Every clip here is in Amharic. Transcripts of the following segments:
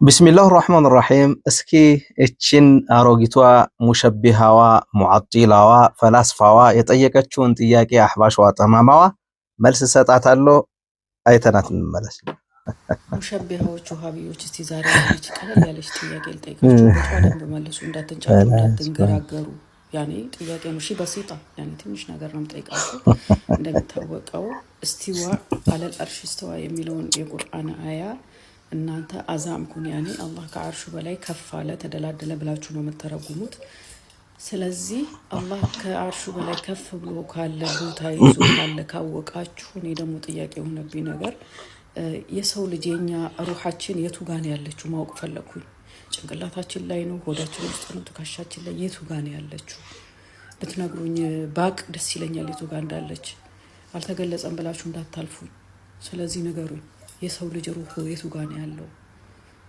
بسم الله الرحمن الرحيم اسكي اتشين اروغيتوا مشبهوا معطلوا فلاسفوا يطيقچون ጥያቄ አህባሽዋ ጠማማዋ መልስ ሰጣታለሁ አይተናት እንመለስ ሙሸቢሃዎች ወሃቢዎች እስቲ ዛሬ ልጅ ቀለል ያለች ጥያቄ ልጠይቃችሁ በጣም በመለሱ እንዳትንጫጩ እንዳትንገራገሩ ያኔ ጥያቄ ነው እሺ በሲጣ ያኔ ትንሽ ነገር ነው የምጠይቃችሁ እንደምታወቀው እስቲዋ አለል አርሽ እስቲዋ የሚለውን የቁርአን አያ እናንተ አዛምኩን ያኔ አላህ ከአርሹ በላይ ከፍ አለ ተደላደለ ብላችሁ ነው የምትተረጉሙት ስለዚህ አላህ ከአርሹ በላይ ከፍ ብሎ ካለ ቦታ ይዞ ካለ ካወቃችሁ እኔ ደግሞ ጥያቄ ሆነብኝ ነገር የሰው ልጅ የኛ ሩሃችን የቱ ጋር ነው ያለችው ማወቅ ፈለኩኝ ጭንቅላታችን ላይ ነው ሆዳችን ውስጥ ነው ትከሻችን ላይ የቱ ጋር ነው ያለችው ብትነግሩኝ ባቅ ደስ ይለኛል የቱ ጋር እንዳለች አልተገለጸም ብላችሁ እንዳታልፉ ስለዚህ ነገሩኝ የሰው ልጅ ሩህ የቱ ጋር ነው ያለው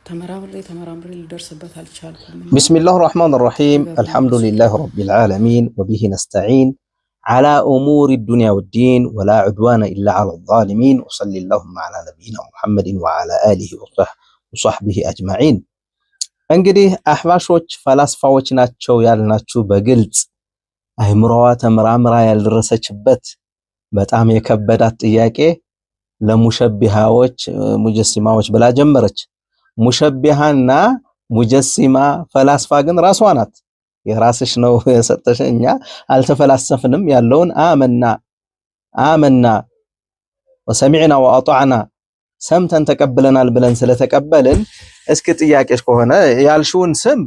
ተመራምሬ ልደርስበት አልቻልኩም بسم الله الرحمن الرحيم الحمد لله رب العالمين وبه نستعين على أمور الدنيا والدين ولا عدوان إلا على الظالمين وصلى اللهم على نبينا محمد وعلى آله وصحبه أجمعين እንግዲህ አህባሾች ፈላስፋዎች ናቸው ያልናችሁ በግልጽ አይምሮዋ ተመራምራ ያልደረሰችበት በጣም የከበዳት ጥያቄ ለሙሸቢሃዎች ሙጀሲማዎች ብላ ጀመረች ሙሸቢሃና ሙጀሲማ ፈላስፋ ግን ራሷ ናት የራስሽ ነው የሰጠሽኛ አልተፈላሰፍንም ያለውን አመና ወሰሚዕና ወአጣዕና ሰምተን ተቀበለናል ብለን ስለተቀበልን እስኪ ጥያቄሽ ከሆነ ያልሽውን ስም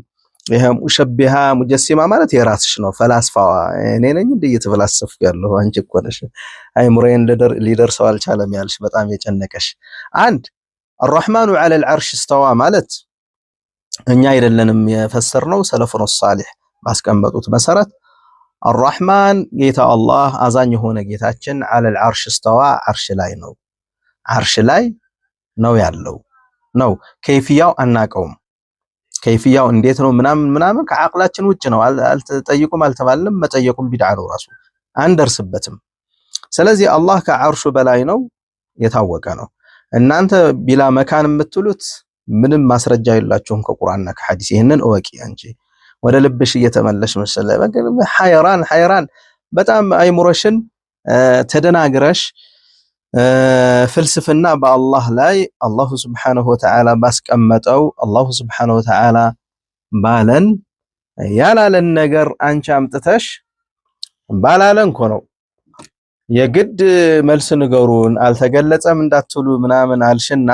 ይሄ ሙሸቢሃ ሙጀሲማ ማለት የራስሽ ነው ፈላስፋዋ እኔ ነኝ እንደየተፈላሰፍኩ ያለው አንቺ እኮ ነሽ አይምሮዬን ሊደርሰው አልቻለም ያልሽ በጣም የጨነቀሽ አንድ الرحمن على العرش استوى ማለት እኛ አይደለንም የፈሰርነው ሰለፉን ሷሊህ ማስቀመጡት መሰረት الرحمن ጌታ አላህ አዛኝ ሆነ ጌታችን على العرش استوى عرش ላይ ነው عرش ላይ ነው ያለው ነው ከይፍያው አናቀውም ከይፍያው እንዴት ነው ምናምን ከአቅላችን ውጭ ነው አልተጠይቁም አልተባልንም መጠየቁም ቢድዓ ነው ራሱ አንደርስበትም ስለዚህ አላህ ከአርሹ በላይ ነው የታወቀ ነው እናንተ ቢላ መካን የምትሉት ምንም ማስረጃ የላችሁም ከቁርአንና ከሐዲስ ይሄንን እወቂ አንቺ ወደ ልብሽ እየተመለሽ መሰለ ሐይራን በጣም አይሙረሽን ተደናግረሽ ፍልስፍና በአላህ ላይ አላሁ Subhanahu Wa Ta'ala ባስቀመጠው አላሁ Subhanahu Wa Ta'ala ባለን ያላለን ነገር አንቺ አምጥተሽ ባላለን ነው የግድ መልስ ንገሩን አልተገለጸም እንዳትሉ ምናምን አልሽና